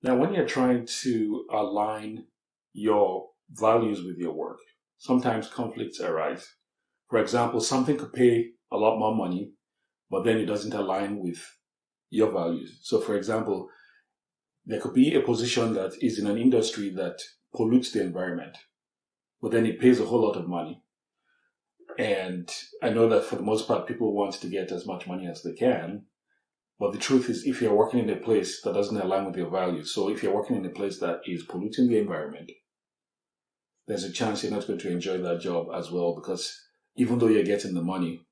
Now, when you're trying to align your values with your work, sometimes conflicts arise. For example, something could pay a lot more money, but then it doesn't align with your values. So, for example, there could be a position that is in an industry that pollutes the environment, but then it pays a whole lot of money. And I know that for the most part, people want to get as much money as they can. But the truth is, if you're working in a place that doesn't align with your values, so if you're working in a place that is polluting the environment, there's a chance you're not going to enjoy that job as well, because even though you're getting the money,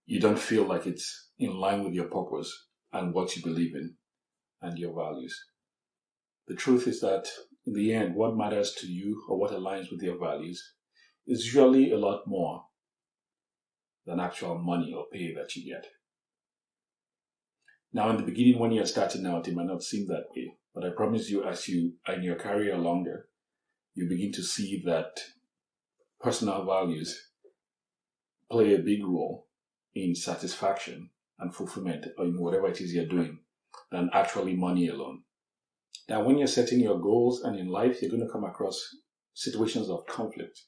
you don't feel like it's in line with your purpose and what you believe in and your values. The truth is that in the end, what matters to you or what aligns with your values is usually a lot more than actual money or pay that you get. Now, in the beginning, when you're starting out, it might not seem that way, but I promise you, as you are in your career longer, you begin to see that personal values play a big role in satisfaction and fulfillment in whatever it is you're doing than actually money alone. Now, when you're setting your goals and in life, you're going to come across situations of conflict.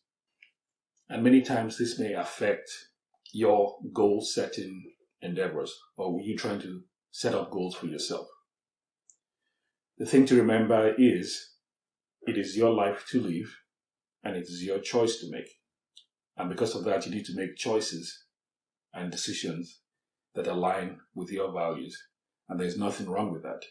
And many times this may affect your goal setting endeavors, or you trying to set up goals for yourself. The thing to remember is it is your life to live and it is your choice to make. And because of that, you need to make choices and decisions that align with your values. And there's nothing wrong with that.